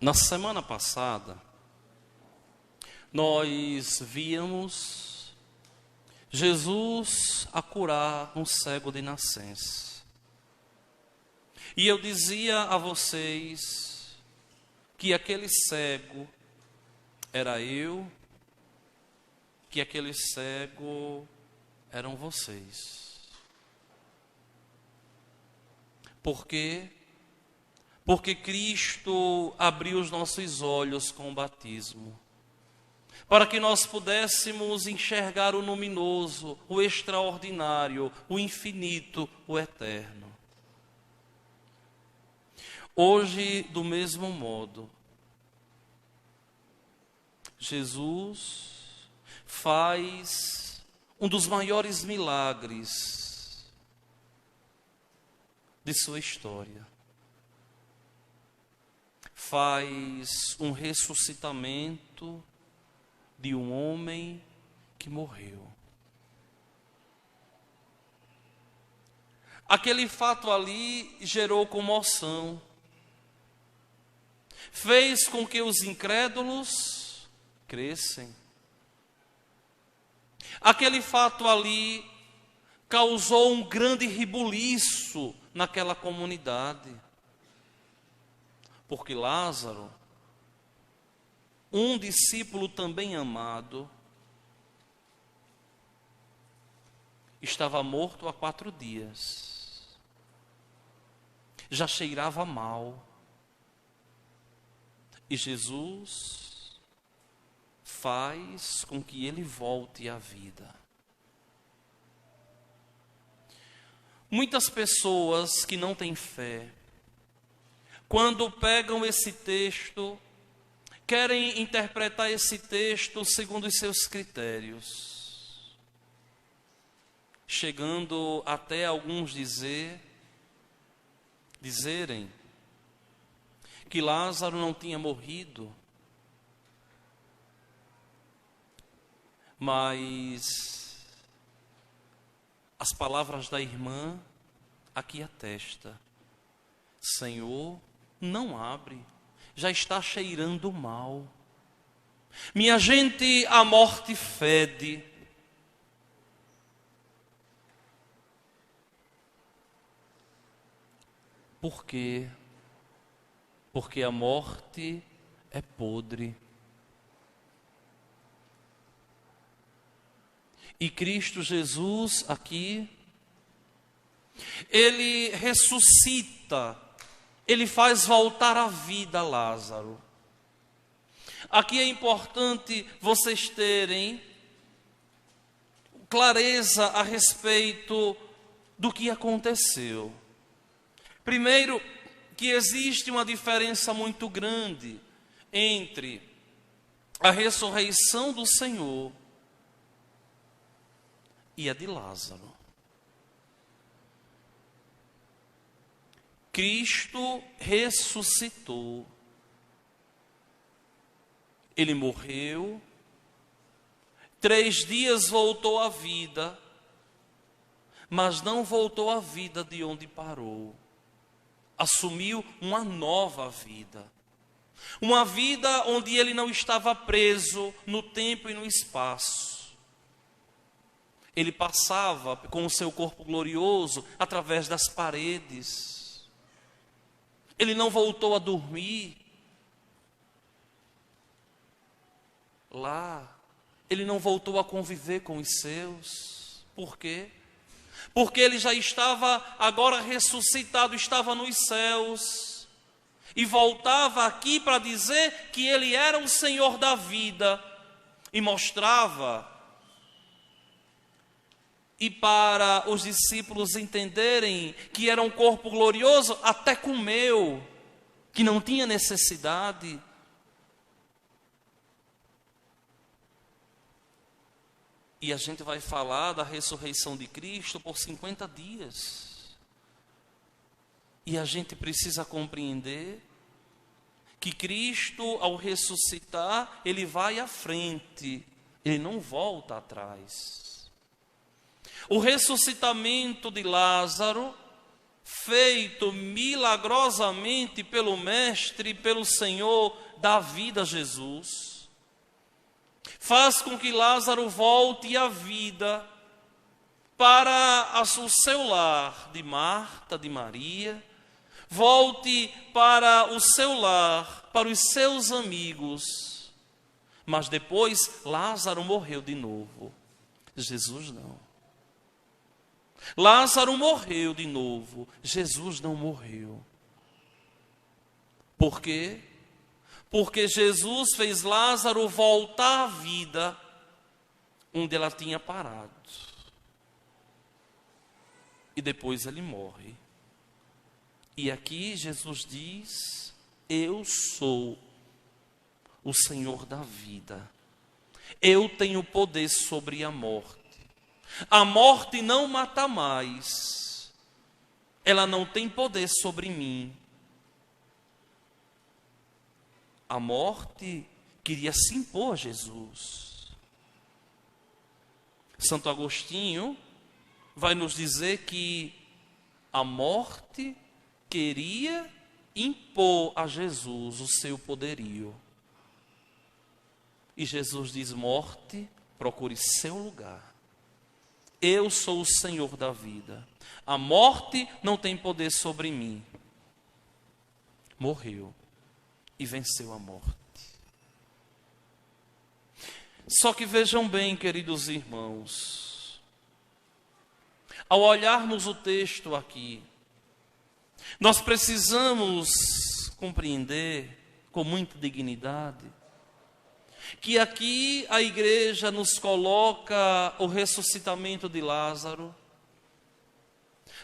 Na semana passada, nós víamos Jesus a curar um cego de nascença. E eu dizia a vocês que aquele cego era eu, que aquele cego eram vocês. Por quê? Porque Cristo abriu os nossos olhos com o batismo, para que nós pudéssemos enxergar o luminoso, o extraordinário, o infinito, o eterno. Hoje, do mesmo modo, Jesus faz um dos maiores milagres de sua história. Faz um ressuscitamento de um homem que morreu. Aquele fato ali gerou comoção. Fez com que os incrédulos crescem. Aquele fato ali causou um grande rebuliço naquela comunidade. Porque Lázaro, um discípulo também amado, estava morto há 4 dias. Já cheirava mal. E Jesus faz com que ele volte à vida. Muitas pessoas que não têm fé, quando pegam esse texto, querem interpretar esse texto segundo os seus critérios, chegando até alguns dizerem que Lázaro não tinha morrido, mas as palavras da irmã aqui atesta: Senhor, não abre, já está cheirando mal. Minha gente, a morte fede. Por quê? Porque a morte é podre. E Cristo Jesus aqui, ele ressuscita, ele faz voltar à vida Lázaro. Aqui é importante vocês terem clareza a respeito do que aconteceu. Primeiro, que existe uma diferença muito grande entre a ressurreição do Senhor e a de Lázaro. Cristo ressuscitou. Ele morreu, 3 dias voltou à vida, mas não voltou à vida de onde parou. Assumiu uma nova vida. Uma vida onde ele não estava preso no tempo e no espaço. Ele passava com o seu corpo glorioso através das paredes. Ele não voltou a dormir lá. Ele não voltou a conviver com os seus. Por quê? Porque ele já estava agora ressuscitado, estava nos céus. E voltava aqui para dizer que ele era o Senhor da vida. E mostrava. E para os discípulos entenderem que era um corpo glorioso, até comeu, que não tinha necessidade. E a gente vai falar da ressurreição de Cristo por 50 dias. E a gente precisa compreender que Cristo, ao ressuscitar, ele vai à frente, ele não volta atrás. O ressuscitamento de Lázaro feito milagrosamente pelo Mestre, pelo Senhor da vida, Jesus, faz com que Lázaro volte à vida para o seu lar de Marta, de Maria, volte para o seu lar, para os seus amigos. Mas depois Lázaro morreu de novo. Jesus não. Lázaro morreu de novo. Jesus não morreu. Por quê? Porque Jesus fez Lázaro voltar à vida onde ela tinha parado. E depois ele morre. E aqui Jesus diz: eu sou o Senhor da vida. Eu tenho poder sobre a morte. A morte não mata mais. Ela não tem poder sobre mim. A morte queria se impor a Jesus. Santo Agostinho vai nos dizer que a morte queria impor a Jesus o seu poderio. E Jesus diz: morte, procure seu lugar. Eu sou o Senhor da vida. A morte não tem poder sobre mim. Morreu e venceu a morte. Só que vejam bem, queridos irmãos, ao olharmos o texto aqui, nós precisamos compreender com muita dignidade que aqui a igreja nos coloca o ressuscitamento de Lázaro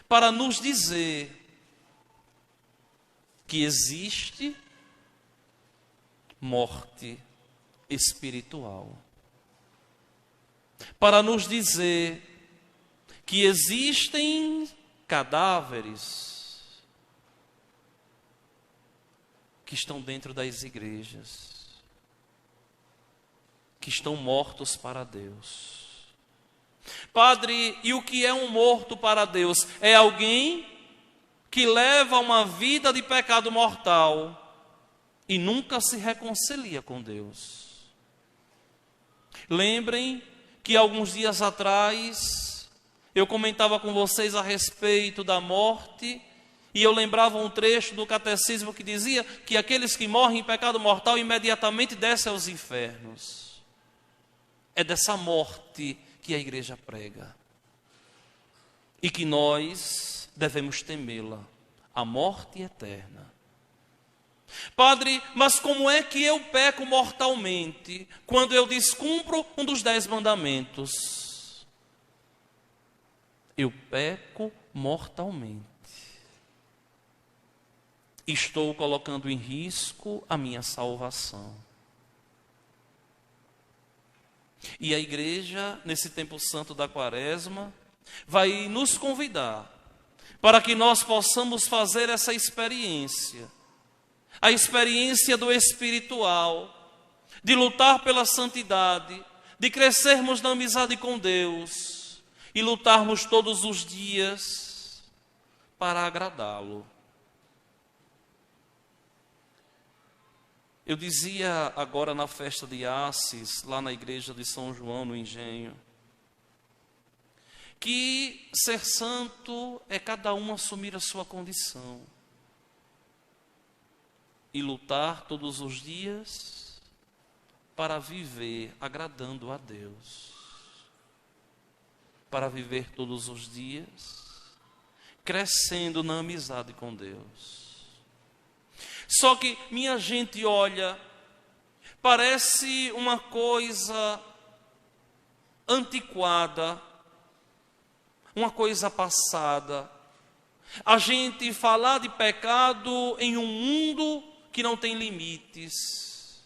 para nos dizer que existe morte espiritual. Para nos dizer que existem cadáveres que estão dentro das igrejas, que estão mortos para Deus. Padre, e o que é um morto para Deus? É alguém que leva uma vida de pecado mortal e nunca se reconcilia com Deus. Lembrem que alguns dias atrás eu comentava com vocês a respeito da morte e eu lembrava um trecho do catecismo que dizia que aqueles que morrem em pecado mortal imediatamente descem aos infernos. É dessa morte que a igreja prega. E que nós devemos temê-la, a morte eterna. Padre, mas como é que eu peco mortalmente quando eu descumpro um dos 10 mandamentos? Eu peco mortalmente. Estou colocando em risco a minha salvação. E a igreja, nesse tempo santo da Quaresma, vai nos convidar para que nós possamos fazer essa experiência. A experiência do espiritual, de lutar pela santidade, de crescermos na amizade com Deus e lutarmos todos os dias para agradá-lo. Eu dizia agora na festa de Assis, lá na igreja de São João, no Engenho, que ser santo é cada um assumir a sua condição e lutar todos os dias para viver agradando a Deus, para viver todos os dias crescendo na amizade com Deus. Só que, minha gente, olha, parece uma coisa antiquada, uma coisa passada, a gente falar de pecado em um mundo que não tem limites,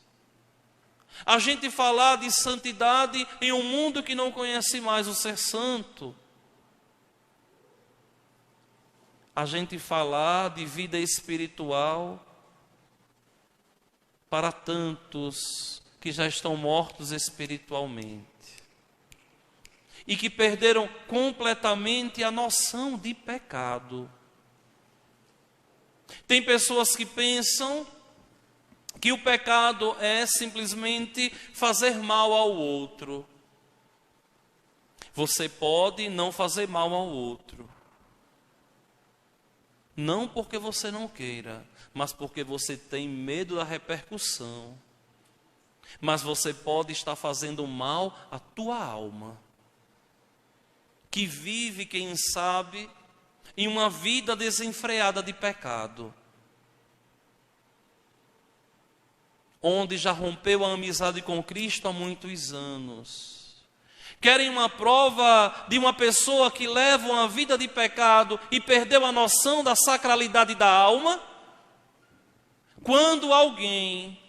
a gente falar de santidade em um mundo que não conhece mais o ser santo, a gente falar de vida espiritual para tantos que já estão mortos espiritualmente e que perderam completamente a noção de pecado. Tem pessoas que pensam que o pecado é simplesmente fazer mal ao outro. Você pode não fazer mal ao outro. Não porque você não queira, mas porque você tem medo da repercussão. Mas você pode estar fazendo mal à tua alma, que vive, quem sabe, em uma vida desenfreada de pecado, onde já rompeu a amizade com Cristo há muitos anos. Querem uma prova de uma pessoa que leva uma vida de pecado e perdeu a noção da sacralidade da alma? Quando alguém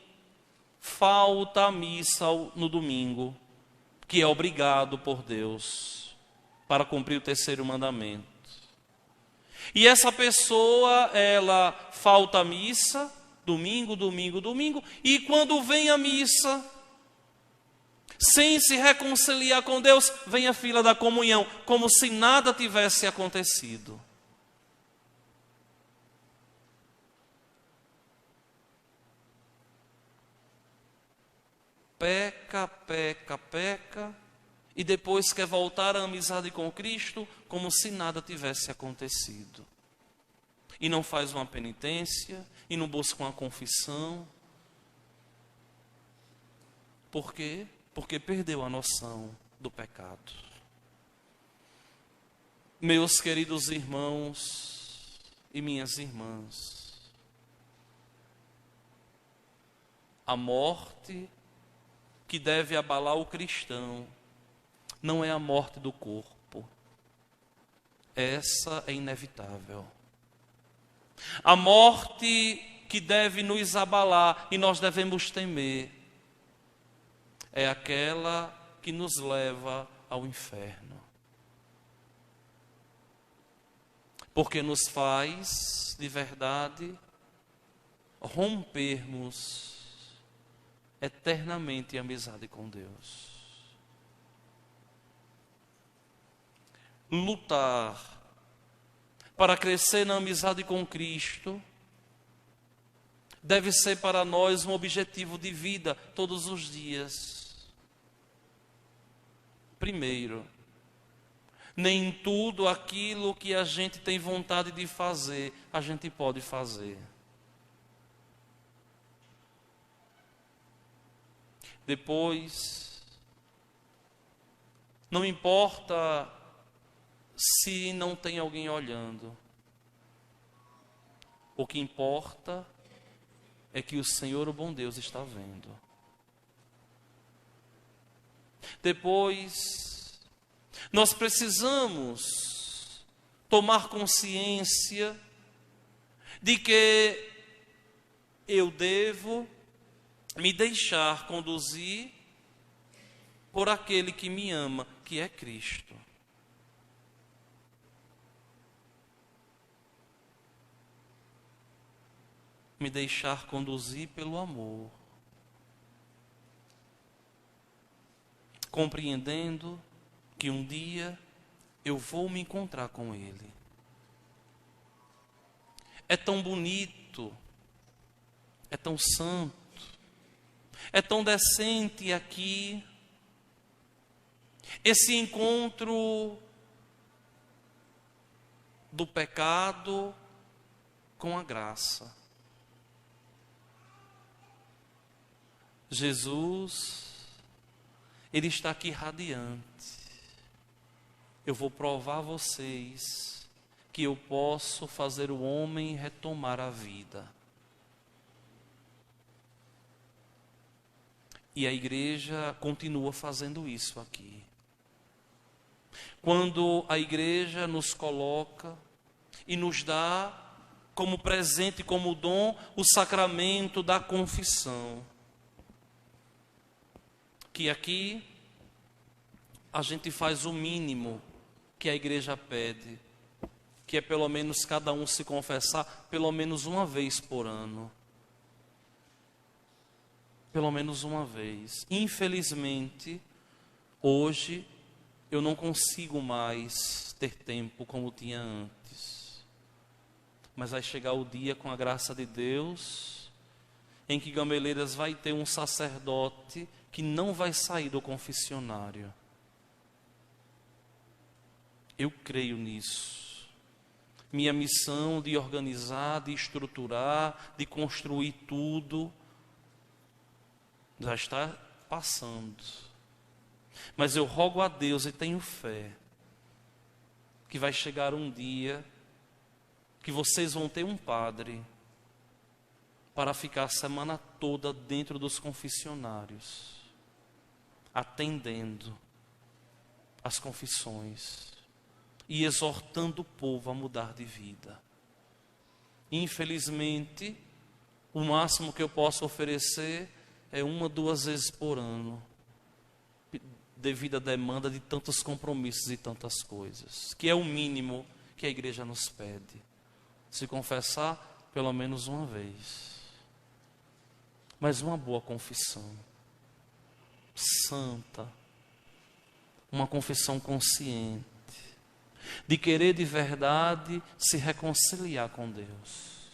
falta à missa no domingo, que é obrigado por Deus para cumprir o terceiro mandamento. E essa pessoa, ela falta à missa, domingo, e quando vem à missa, sem se reconciliar com Deus, vem a fila da comunhão, como se nada tivesse acontecido. Peca, e depois quer voltar à amizade com Cristo, como se nada tivesse acontecido. E não faz uma penitência, e não busca uma confissão. Por quê? Porque perdeu a noção do pecado. Meus queridos irmãos e minhas irmãs, a morte que deve abalar o cristão não é a morte do corpo. Essa é inevitável. A morte que deve nos abalar e nós devemos temer é aquela que nos leva ao inferno. Porque nos faz, de verdade, rompermos eternamente a amizade com Deus. Lutar para crescer na amizade com Cristo deve ser para nós um objetivo de vida todos os dias. Primeiro, nem tudo aquilo que a gente tem vontade de fazer, a gente pode fazer. Depois, não importa se não tem alguém olhando. O que importa é que o Senhor, o bom Deus, está vendo. Depois, nós precisamos tomar consciência de que eu devo me deixar conduzir por aquele que me ama, que é Cristo. Me deixar conduzir pelo amor, compreendendo que um dia eu vou me encontrar com Ele. É tão bonito, é tão santo, é tão decente aqui, esse encontro do pecado com a graça. Jesus, Ele está aqui radiante. Eu vou provar a vocês que eu posso fazer o homem retomar a vida. E a igreja continua fazendo isso aqui. Quando a igreja nos coloca e nos dá como presente, como dom, o sacramento da confissão. Que aqui a gente faz o mínimo que a igreja pede, que é pelo menos cada um se confessar pelo menos uma vez por ano. Pelo menos uma vez. Infelizmente, hoje eu não consigo mais ter tempo como tinha antes. Mas vai chegar o dia, com a graça de Deus, em que Gameleiras vai ter um sacerdote que não vai sair do confessionário. Eu creio nisso. Minha missão de organizar, de estruturar, de construir tudo, já está passando. Mas eu rogo a Deus e tenho fé que vai chegar um dia que vocês vão ter um padre para ficar a semana toda dentro dos confessionários, atendendo as confissões e exortando o povo a mudar de vida. Infelizmente, o máximo que eu posso oferecer é 1 ou 2 vezes por ano, devido à demanda de tantos compromissos e tantas coisas, que é o mínimo que a igreja nos pede. Se confessar pelo menos uma vez. Mas uma boa confissão, santa, uma confissão consciente, de querer de verdade se reconciliar com Deus.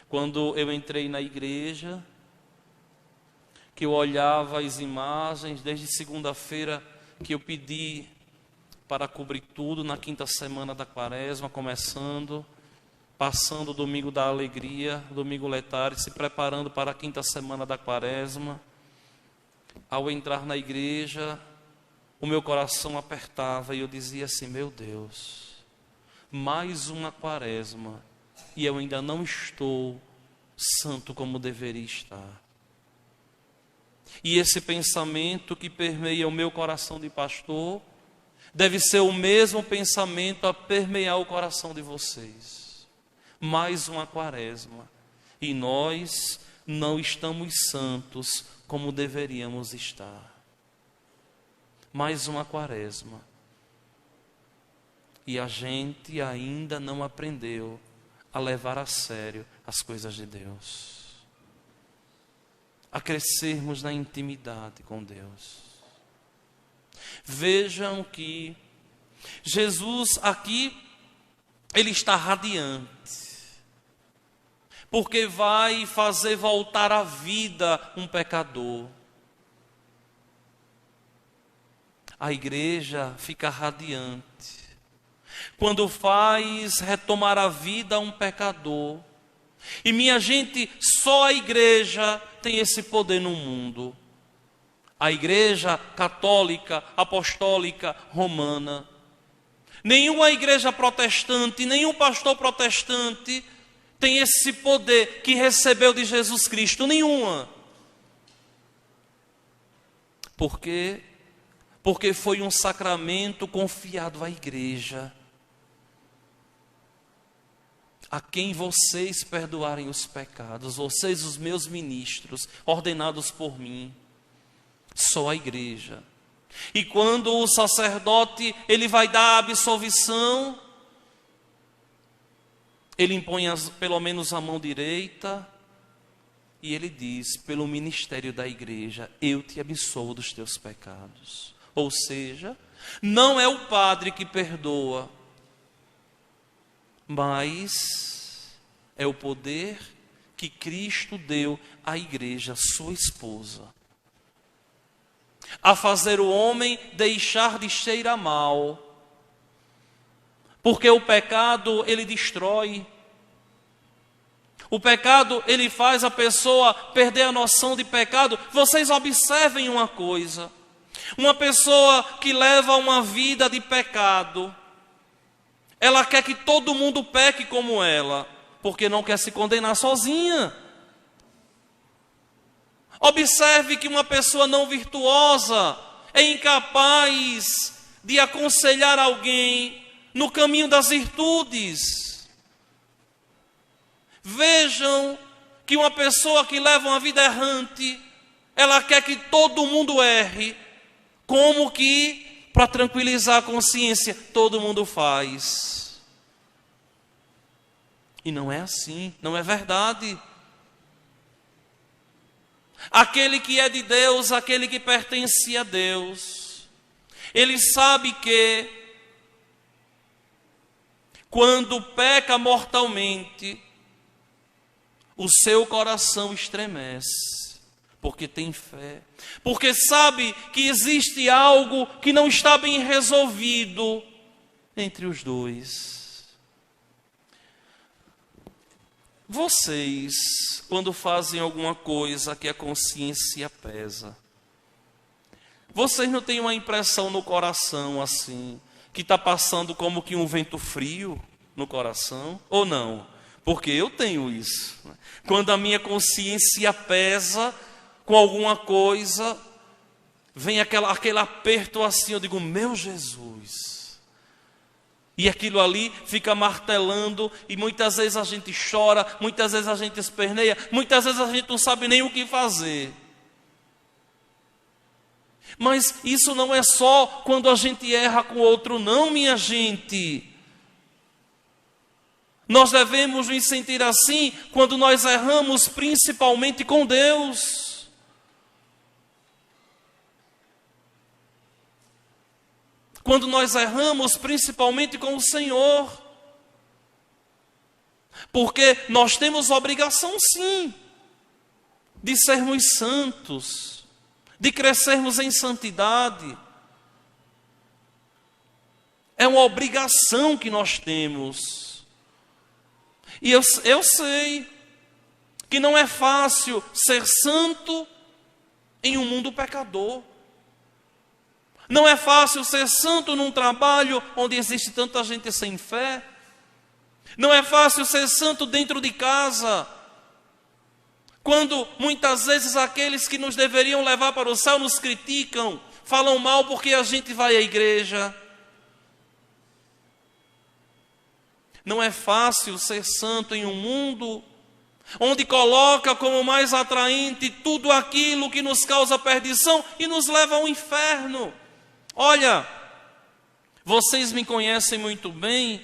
Quando eu entrei na igreja, que eu olhava as imagens, desde segunda-feira que eu pedi para cobrir tudo, na 5ª semana da Quaresma, começando, passando o domingo da alegria, domingo letário, se preparando para a 5ª semana da Quaresma. Ao entrar na igreja, o meu coração apertava e eu dizia assim: meu Deus, mais uma Quaresma e eu ainda não estou santo como deveria estar. E esse pensamento que permeia o meu coração de pastor deve ser o mesmo pensamento a permear o coração de vocês. Mais uma Quaresma e nós não estamos santos como deveríamos estar. Mais uma Quaresma e a gente ainda não aprendeu a levar a sério as coisas de Deus, a crescermos na intimidade com Deus. Vejam que Jesus aqui, ele está radiante, porque vai fazer voltar à vida um pecador. A igreja fica radiante quando faz retomar a vida um pecador. E minha gente, só a igreja tem esse poder no mundo. A igreja católica, apostólica, romana. Nenhuma igreja protestante, nenhum pastor protestante tem esse poder que recebeu de Jesus Cristo. Nenhuma. Por quê? Porque foi um sacramento confiado à igreja, a quem vocês perdoarem os pecados, vocês os meus ministros, ordenados por mim. Só a igreja. E quando o sacerdote ele vai dar a absolvição, ele impõe pelo menos a mão direita e ele diz: pelo ministério da igreja, eu te absolvo dos teus pecados. Ou seja, não é o padre que perdoa, mas é o poder que Cristo deu à igreja, sua esposa, a fazer o homem deixar de cheirar mal, porque o pecado ele destrói. O pecado ele faz a pessoa perder a noção de pecado. Vocês observem uma coisa: uma pessoa que leva uma vida de pecado, ela quer que todo mundo peque como ela, porque não quer se condenar sozinha. Observe que uma pessoa não virtuosa é incapaz de aconselhar alguém no caminho das virtudes. Vejam que uma pessoa que leva uma vida errante, ela quer que todo mundo erre, como que, para tranquilizar a consciência, todo mundo faz. E não é assim, não é verdade. Aquele que é de Deus, aquele que pertence a Deus, ele sabe que quando peca mortalmente, o seu coração estremece, porque tem fé, porque sabe que existe algo que não está bem resolvido entre os dois. Vocês, quando fazem alguma coisa que a consciência pesa, vocês não têm uma impressão no coração assim, que está passando como que um vento frio no coração? Ou não? Porque eu tenho isso. Quando a minha consciência pesa com alguma coisa, vem aquele aperto assim, eu digo, meu Jesus. E aquilo ali fica martelando, e muitas vezes a gente chora, muitas vezes a gente esperneia, muitas vezes a gente não sabe nem o que fazer. Mas isso não é só quando a gente erra com o outro, não, minha gente. Nós devemos nos sentir assim quando nós erramos principalmente com Deus. Quando nós erramos principalmente com o Senhor. Porque nós temos obrigação sim, de sermos santos, de crescermos em santidade. É uma obrigação que nós temos. E eu sei que não é fácil ser santo em um mundo pecador. Não é fácil ser santo num trabalho onde existe tanta gente sem fé. Não é fácil ser santo dentro de casa, quando muitas vezes aqueles que nos deveriam levar para o céu nos criticam, falam mal porque a gente vai à igreja. Não é fácil ser santo em um mundo onde coloca como mais atraente tudo aquilo que nos causa perdição e nos leva ao inferno. Olha, vocês me conhecem muito bem,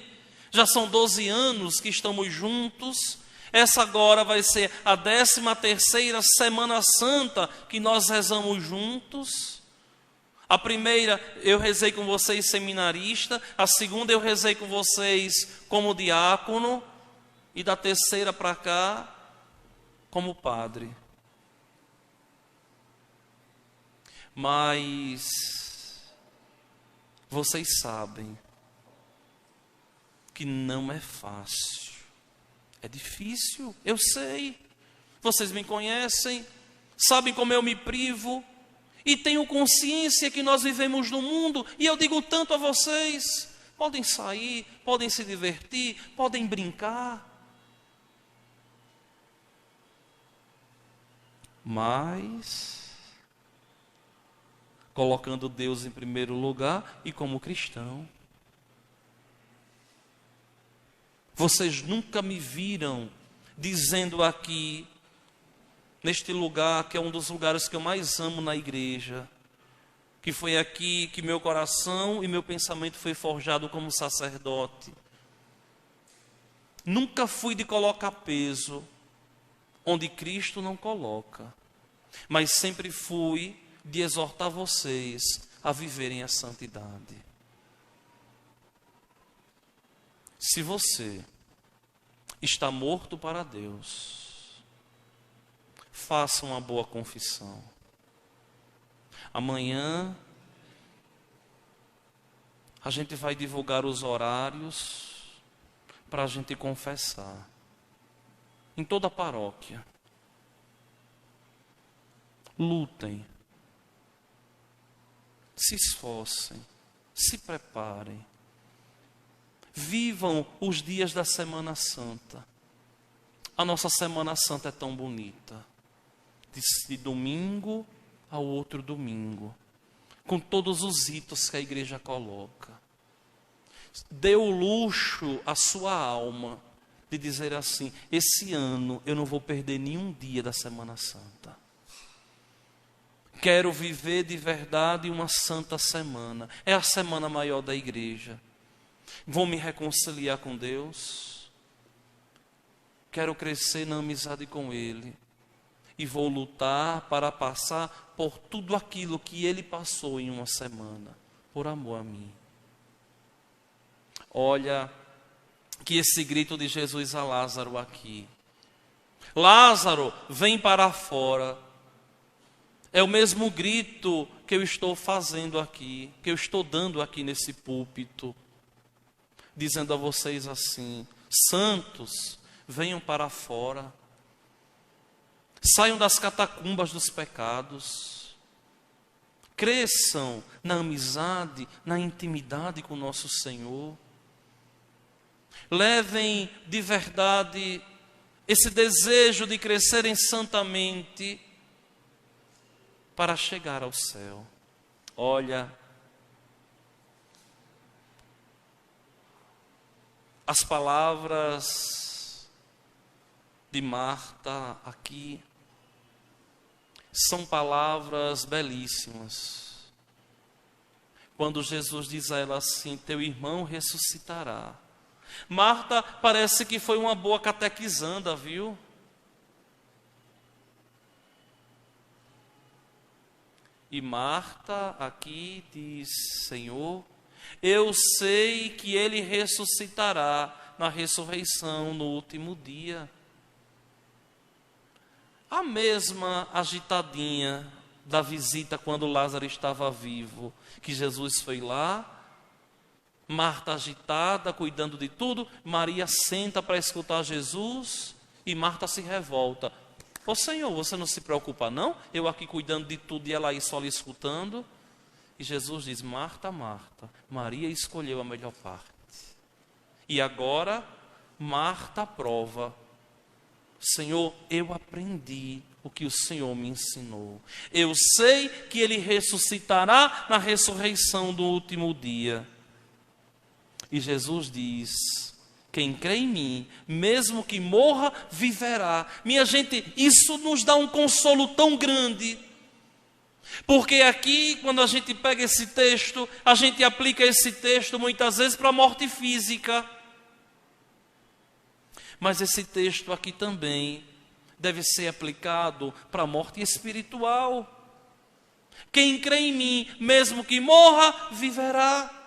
já são 12 anos que estamos juntos. Essa agora vai ser a 13ª Semana Santa que nós rezamos juntos. A primeira eu rezei com vocês seminarista, a segunda eu rezei com vocês como diácono, e da terceira para cá como padre. Mas vocês sabem que não é fácil. É difícil, eu sei. Vocês me conhecem, sabem como eu me privo. E tenho consciência que nós vivemos no mundo. E eu digo tanto a vocês. Podem sair, podem se divertir, podem brincar. Mas colocando Deus em primeiro lugar e como cristão. Vocês nunca me viram dizendo aqui, neste lugar, que é um dos lugares que eu mais amo na igreja, que foi aqui que meu coração e meu pensamento foi forjado como sacerdote. Nunca fui de colocar peso onde Cristo não coloca, mas sempre fui de exortar vocês a viverem a santidade. Se você está morto para Deus, faça uma boa confissão. Amanhã a gente vai divulgar os horários para a gente confessar em toda a paróquia. Lutem, se esforcem, se preparem. Vivam os dias da Semana Santa. A nossa Semana Santa é tão bonita. De domingo ao outro domingo. Com todos os ritos que a igreja coloca. Dê o luxo à sua alma de dizer assim: esse ano eu não vou perder nenhum dia da Semana Santa. Quero viver de verdade uma santa semana. É a semana maior da igreja. Vou me reconciliar com Deus. Quero crescer na amizade com Ele. E vou lutar para passar por tudo aquilo que Ele passou em uma semana. Por amor a mim. Olha, que esse grito de Jesus a Lázaro aqui. Lázaro, vem para fora. É o mesmo grito que eu estou fazendo aqui, que eu estou dando aqui nesse púlpito, dizendo a vocês assim: santos, venham para fora. Saiam das catacumbas dos pecados. Cresçam na amizade, na intimidade com nosso Senhor. Levem de verdade esse desejo de crescerem santamente para chegar ao céu. Olha, as palavras de Marta aqui são palavras belíssimas. Quando Jesus diz a ela assim: teu irmão ressuscitará. Marta parece que foi uma boa catequizanda, viu? E Marta aqui diz: Senhor, eu sei que ele ressuscitará na ressurreição no último dia. A mesma agitadinha da visita quando Lázaro estava vivo, que Jesus foi lá, Marta agitada, cuidando de tudo, Maria senta para escutar Jesus e Marta se revolta. Ô Senhor, você não se preocupa não? Eu aqui cuidando de tudo e ela aí só lhe escutando. E Jesus diz: Marta, Marta, Maria escolheu a melhor parte. E agora Marta prova: Senhor, eu aprendi o que o Senhor me ensinou. Eu sei que ele ressuscitará na ressurreição do último dia. E Jesus diz: quem crê em mim, mesmo que morra, viverá. Minha gente, isso nos dá um consolo tão grande. Porque aqui, quando a gente pega esse texto, a gente aplica esse texto muitas vezes para a morte física. Mas esse texto aqui também deve ser aplicado para a morte espiritual. Quem crê em mim, mesmo que morra, viverá.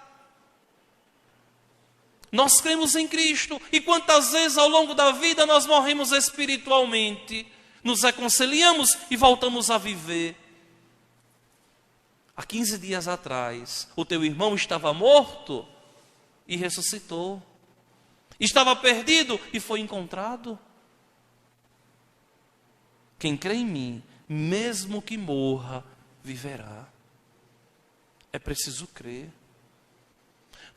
Nós cremos em Cristo, e quantas vezes ao longo da vida nós morremos espiritualmente, nos reconciliamos e voltamos a viver. Há 15 dias atrás, o teu irmão estava morto e ressuscitou. Estava perdido e foi encontrado. Quem crê em mim, mesmo que morra, viverá. É preciso crer.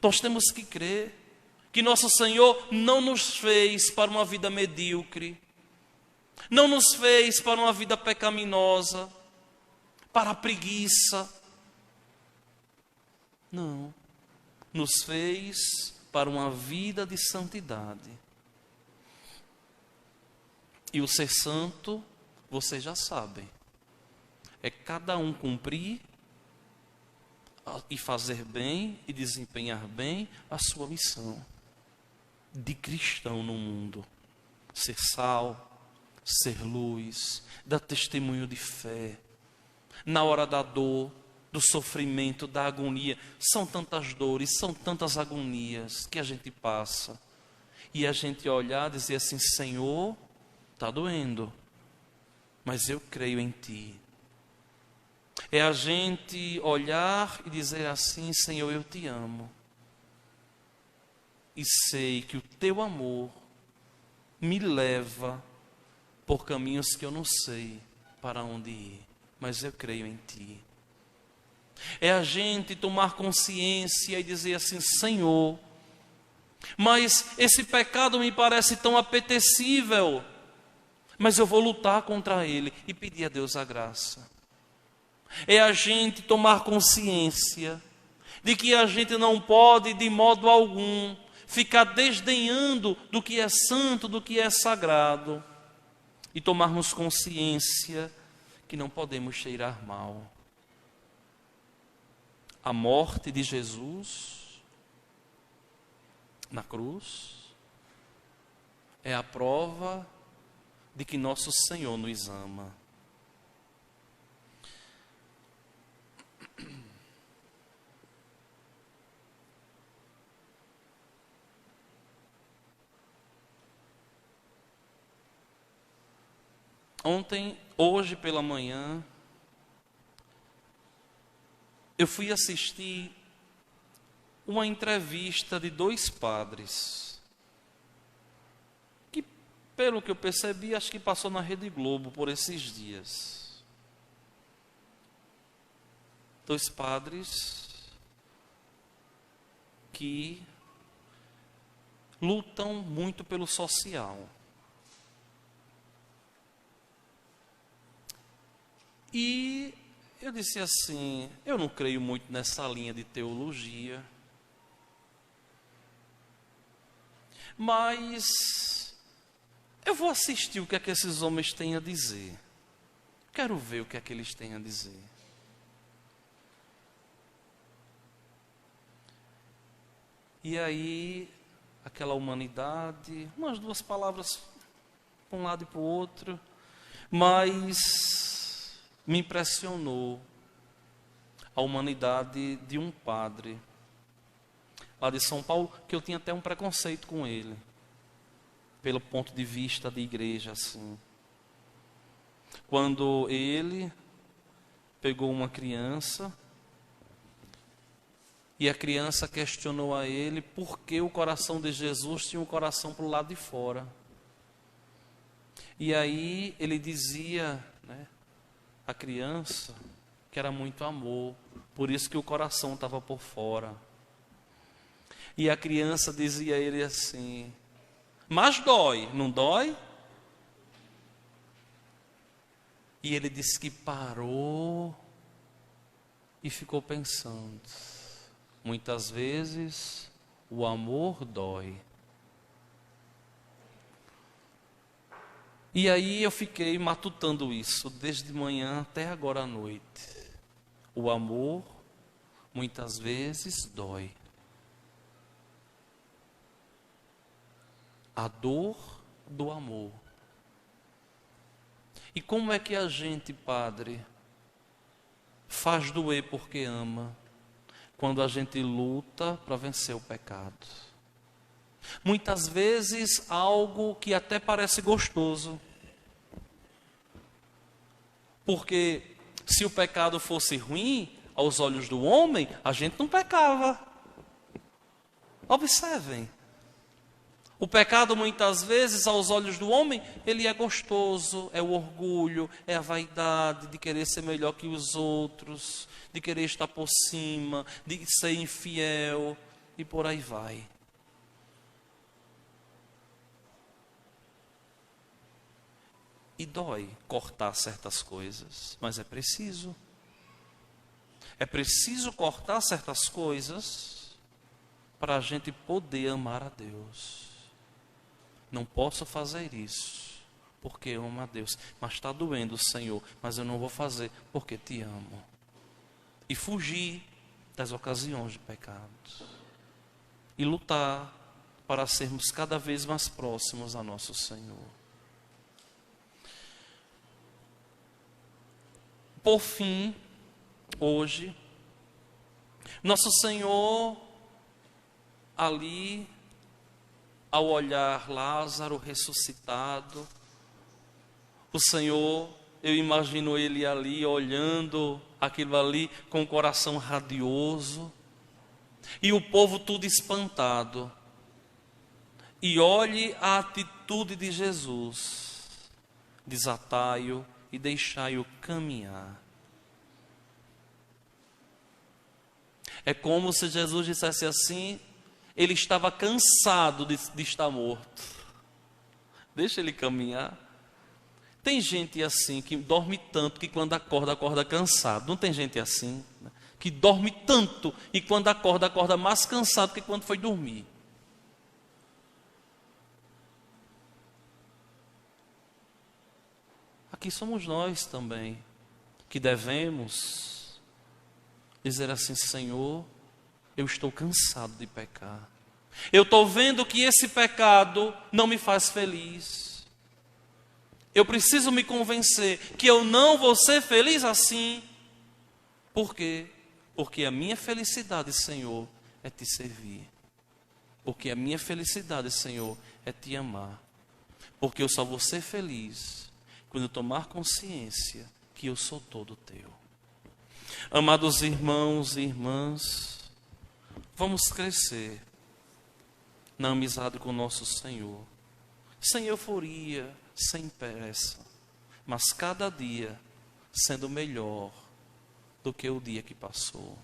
Nós temos que crer que nosso Senhor não nos fez para uma vida medíocre, não nos fez para uma vida pecaminosa, para a preguiça. Não, nos fez para uma vida de santidade. E o ser santo, vocês já sabem, é cada um cumprir e fazer bem e desempenhar bem a sua missão de cristão no mundo. Ser sal, ser luz, dar testemunho de fé. Na hora da dor, do sofrimento, da agonia, são tantas dores, são tantas agonias que a gente passa. E a gente olhar e dizer assim: Senhor, está doendo, mas eu creio em Ti. É a gente olhar e dizer assim: Senhor, eu Te amo. E sei que o Teu amor me leva por caminhos que eu não sei para onde ir, mas eu creio em Ti. É a gente tomar consciência e dizer assim: Senhor, mas esse pecado me parece tão apetecível, mas eu vou lutar contra ele e pedir a Deus a graça. É a gente tomar consciência de que a gente não pode de modo algum ficar desdenhando do que é santo, do que é sagrado, e tomarmos consciência que não podemos cheirar mal. A morte de Jesus na cruz é a prova de que nosso Senhor nos ama. Hoje pela manhã, eu fui assistir uma entrevista de 2 padres, que, pelo que eu percebi, acho que passou na Rede Globo por esses dias. 2 padres que lutam muito pelo social. E eu disse assim, eu não creio muito nessa linha de teologia, mas eu vou assistir o que é que esses homens têm a dizer. Quero ver o que é que eles têm a dizer. E aí, aquela humanidade, umas 2 palavras para um lado e para o outro, mas me impressionou a humanidade de um padre lá de São Paulo, que eu tinha até um preconceito com ele, pelo ponto de vista de igreja, assim. Quando ele pegou uma criança e a criança questionou a ele por que o coração de Jesus tinha um coração para o lado de fora. E aí ele dizia, né, a criança, que era muito amor, por isso que o coração estava por fora. E a criança dizia a ele assim, mas dói, não dói? E ele disse que parou e ficou pensando, muitas vezes o amor dói. E aí eu fiquei matutando isso, desde manhã até agora à noite. O amor, muitas vezes, dói. A dor do amor. E como é que a gente, padre, faz doer porque ama, quando a gente luta para vencer o pecado? Muitas vezes algo que até parece gostoso. Porque se o pecado fosse ruim aos olhos do homem, a gente não pecava. Observem. O pecado muitas vezes aos olhos do homem, ele é gostoso, é o orgulho, é a vaidade de querer ser melhor que os outros, de querer estar por cima, de ser infiel e por aí vai. E dói cortar certas coisas, mas é preciso. É preciso cortar certas coisas para a gente poder amar a Deus. Não posso fazer isso porque eu amo a Deus, mas está doendo, Senhor, mas eu não vou fazer porque te amo. E fugir das ocasiões de pecado. E lutar para sermos cada vez mais próximos a nosso Senhor. Por fim, hoje, nosso Senhor, ali, ao olhar Lázaro ressuscitado, o Senhor, eu imagino ele ali, olhando aquilo ali com o coração radioso, e o povo tudo espantado. E olhe a atitude de Jesus: desatai-o e deixai-o caminhar. É como se Jesus dissesse assim, ele estava cansado de estar morto. Deixa ele caminhar. Tem gente assim, que dorme tanto que quando acorda, acorda cansado. Não tem gente assim, né? Que dorme tanto e quando acorda, acorda mais cansado que quando foi dormir. Aqui somos nós também, que devemos dizer assim: Senhor, eu estou cansado de pecar. Eu estou vendo que esse pecado não me faz feliz. Eu preciso me convencer que eu não vou ser feliz assim. Por quê? Porque a minha felicidade, Senhor, é te servir. Porque a minha felicidade, Senhor, é te amar. Porque eu só vou ser feliz quando eu tomar consciência que eu sou todo teu. Amados irmãos e irmãs, vamos crescer na amizade com nosso Senhor, sem euforia, sem pressa, mas cada dia sendo melhor do que o dia que passou,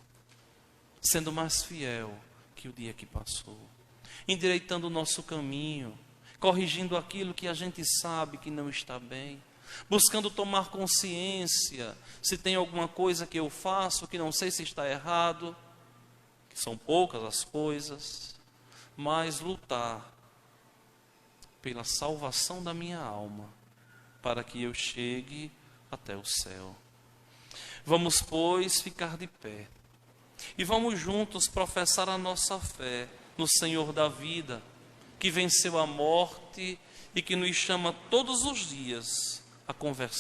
sendo mais fiel que o dia que passou, endireitando o nosso caminho, corrigindo aquilo que a gente sabe que não está bem, buscando tomar consciência se tem alguma coisa que eu faço que não sei se está errado, que são poucas as coisas, mas lutar pela salvação da minha alma, para que eu chegue até o céu. Vamos, pois, ficar de pé e vamos juntos professar a nossa fé no Senhor da vida, que venceu a morte e que nos chama todos os dias a conversar